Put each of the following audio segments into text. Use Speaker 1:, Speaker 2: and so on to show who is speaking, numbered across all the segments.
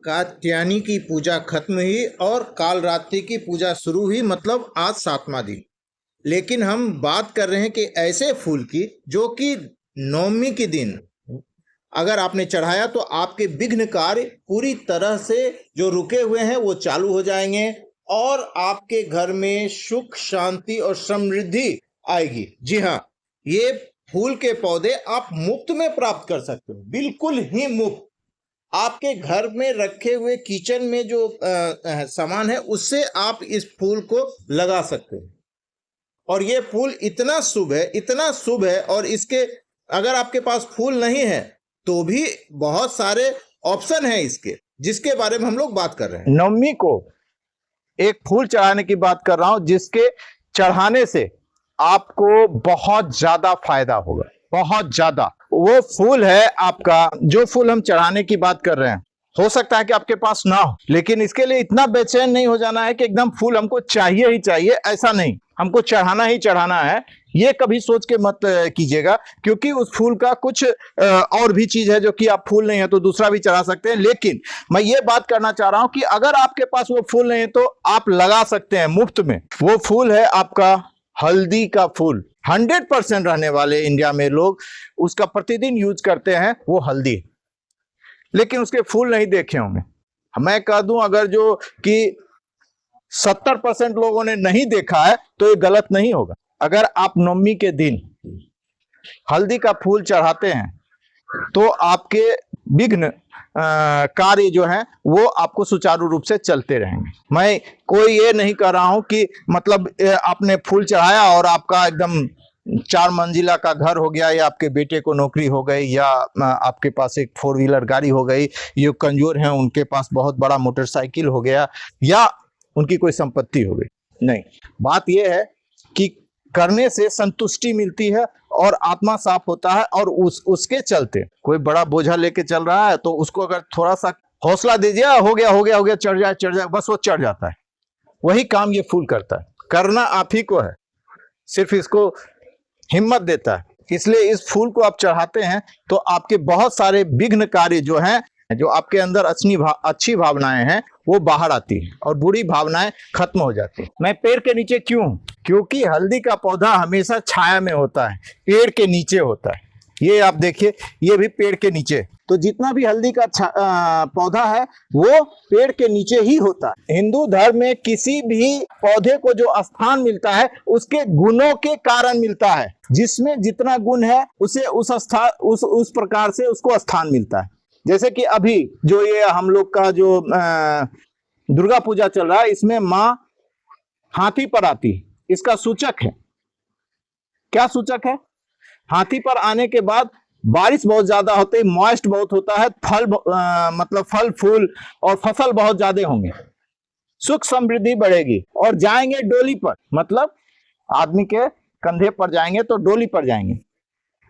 Speaker 1: कात्यायनी की पूजा खत्म हुई और कालरात्रि की पूजा शुरू हुई, मतलब आज 7वां दिन। लेकिन हम बात कर रहे हैं कि ऐसे फूल की जो कि नवमी के दिन अगर आपने चढ़ाया तो आपके विघ्न कार्य पूरी तरह से जो रुके हुए हैं वो चालू हो जाएंगे और आपके घर में सुख शांति और समृद्धि आएगी। जी हाँ, ये फूल के पौधे आप मुफ्त में प्राप्त कर सकते हो, बिल्कुल ही मुफ्त। आपके घर में रखे हुए किचन में जो सामान है उससे आप इस फूल को लगा सकते हैं। और ये फूल इतना शुभ है, इतना शुभ है। और इसके अगर आपके पास फूल नहीं है तो भी बहुत सारे ऑप्शन हैं इसके, जिसके बारे में हम लोग बात कर रहे हैं।
Speaker 2: नवमी को एक फूल चढ़ाने की बात कर रहा हूं, जिसके चढ़ाने से आपको बहुत ज्यादा फायदा होगा, बहुत ज्यादा। वो फूल है आपका, जो फूल हम चढ़ाने की बात कर रहे हैं, हो सकता है कि आपके पास ना हो, लेकिन इसके लिए इतना बेचैन नहीं हो जाना है कि एकदम फूल हमको चाहिए ही चाहिए, ऐसा नहीं, हमको चढ़ाना ही चढ़ाना है, ये कभी सोच के मत कीजिएगा। क्योंकि उस फूल का कुछ और भी चीज है जो कि आप फूल नहीं है तो दूसरा भी चढ़ा सकते हैं। लेकिन मैं ये बात करना चाह रहा हूं कि अगर आपके पास वो फूल नहीं है तो आप लगा सकते हैं मुफ्त में। वो फूल है आपका हल्दी का फूल। 100% रहने वाले इंडिया में लोग उसका प्रतिदिन यूज करते हैं, वो हल्दी, लेकिन उसके फूल नहीं देखे होंगे। मैं कह दूं अगर जो कि 70% लोगों ने नहीं देखा है तो ये गलत नहीं होगा। अगर आप नवमी के दिन हल्दी का फूल चढ़ाते हैं तो आपके विघ्न कार्य जो है वो आपको सुचारू रूप से चलते रहेंगे। मैं कोई ये नहीं कर रहा हूं कि मतलब आपने फूल चढ़ाया और आपका एकदम 4 मंजिला का घर हो गया, या आपके बेटे को नौकरी हो गई, या आपके पास एक 4 व्हीलर गाड़ी हो गई, ये कमजोर हैं उनके पास बहुत बड़ा मोटरसाइकिल हो गया, या उनकी कोई संपत्ति हो गई। नहीं, बात यह है कि करने से संतुष्टि मिलती है और आत्मा साफ होता है। और उसके चलते कोई बड़ा बोझा लेके चल रहा है तो उसको अगर थोड़ा सा हौसला दीजिए, हो गया, चढ़ जाए, बस वो चढ़ जाता है। वही काम ये फूल करता है, करना आप ही को है, सिर्फ इसको हिम्मत देता है। इसलिए इस फूल को आप चढ़ाते हैं तो आपके बहुत सारे विघ्न कार्य जो हैं, जो आपके अंदर अच्छी भावनाएं हैं वो बाहर आती है और बुरी भावनाएं खत्म हो जाती है। मैं पेड़ के नीचे क्यों? क्योंकि हल्दी का पौधा हमेशा छाया में होता है, पेड़ के नीचे होता है। ये आप देखिए, ये भी पेड़ के नीचे। तो जितना भी हल्दी का पौधा है वो पेड़ के नीचे ही होता है। हिंदू धर्म में किसी भी पौधे को जो स्थान मिलता है उसके गुणों के कारण मिलता है। जिसमें जितना गुण है उसे उस प्रकार से उसको स्थान मिलता है। जैसे कि अभी जो ये हम लोग का जो दुर्गा पूजा चल रहा है, इसमें माँ हाथी पर आती है, इसका सूचक है। क्या सूचक है? हाथी पर आने के बाद बारिश बहुत ज्यादा होती है, मॉइस्ट बहुत होता है, मतलब फल फूल और फसल बहुत ज्यादा होंगे, सुख समृद्धि बढ़ेगी। और जाएंगे डोली पर, मतलब आदमी के कंधे पर जाएंगे तो डोली पर जाएंगे।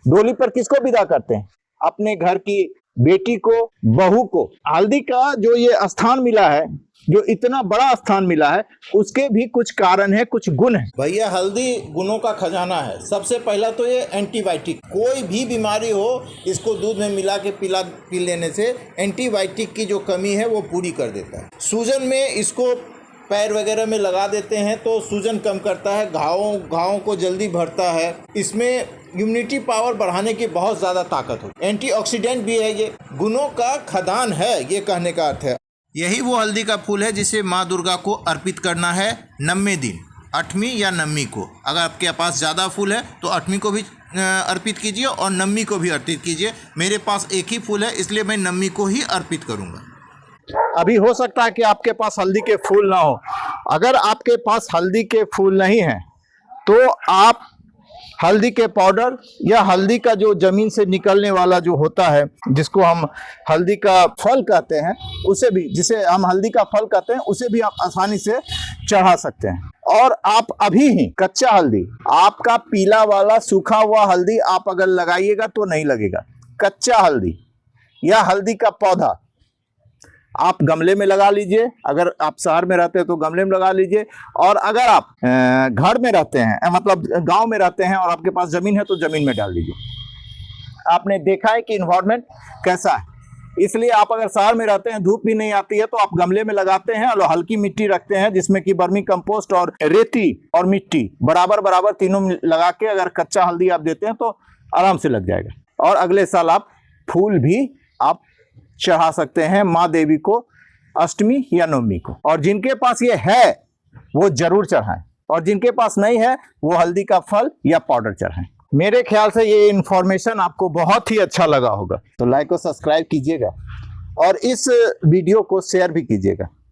Speaker 2: डोली पर किसको विदा करते हैं? अपने घर की बेटी को, बहू को। हल्दी का जो ये स्थान मिला है, जो इतना बड़ा स्थान मिला है, उसके भी कुछ कारण है, कुछ गुण है।
Speaker 1: भैया, हल्दी गुणों का खजाना है। सबसे पहला तो ये एंटीबायोटिक, कोई भी बीमारी हो इसको दूध में मिला के पी लेने से एंटीबायोटिक की जो कमी है वो पूरी कर देता है। सूजन में इसको पैर वगैरह में लगा देते हैं तो सूजन कम करता है, घावों को जल्दी भरता है। इसमें इम्यूनिटी पावर बढ़ाने की बहुत ज़्यादा ताकत होती है। एंटीऑक्सीडेंट भी है, ये गुणों का खदान है, ये कहने का अर्थ है। यही वो हल्दी का फूल है जिसे माँ दुर्गा को अर्पित करना है 9वें दिन, 8वीं या 9वीं को। अगर आपके पास ज़्यादा फूल है तो 8वीं को भी अर्पित कीजिए और 9वीं को भी अर्पित कीजिए। मेरे पास एक ही फूल है इसलिए मैं 9वीं को ही अर्पित करूँगा।
Speaker 2: अभी हो सकता है कि आपके पास हल्दी के फूल ना हो। अगर आपके पास हल्दी के फूल नहीं है तो आप हल्दी के पाउडर या हल्दी का जो जमीन से निकलने वाला जो होता है, जिसको हम हल्दी का फल कहते हैं, उसे भी, जिसे हम हल्दी का फल कहते हैं, उसे भी आप आसानी से चढ़ा सकते हैं। और आप अभी ही कच्चा हल्दी, आपका पीला वाला सूखा हुआ हल्दी आप अगर लगाइएगा तो नहीं लगेगा। कच्चा हल्दी या हल्दी का पौधा आप गमले में लगा लीजिए। अगर आप शहर में रहते हैं तो गमले में लगा लीजिए, और अगर आप घर में रहते हैं, मतलब गांव में रहते हैं और आपके पास जमीन है तो जमीन में डाल दीजिए। आपने देखा है कि इन्वायरमेंट कैसा है, इसलिए आप अगर शहर में रहते हैं, धूप भी नहीं आती है, तो आप गमले में लगाते हैं और हल्की मिट्टी रखते हैं जिसमें कि वर्मी कंपोस्ट और रेती और मिट्टी बराबर बराबर तीनों लगा के अगर कच्चा हल्दी आप देते हैं तो आराम से लग जाएगा। और अगले साल आप फूल भी आप चढ़ा सकते हैं माँ देवी को अष्टमी या नवमी को। और जिनके पास ये है वो जरूर चढ़ाएं, और जिनके पास नहीं है वो हल्दी का फल या पाउडर चढ़ाएं। मेरे ख्याल से ये इंफॉर्मेशन आपको बहुत ही अच्छा लगा होगा, तो लाइक और सब्सक्राइब कीजिएगा और इस वीडियो को शेयर भी कीजिएगा।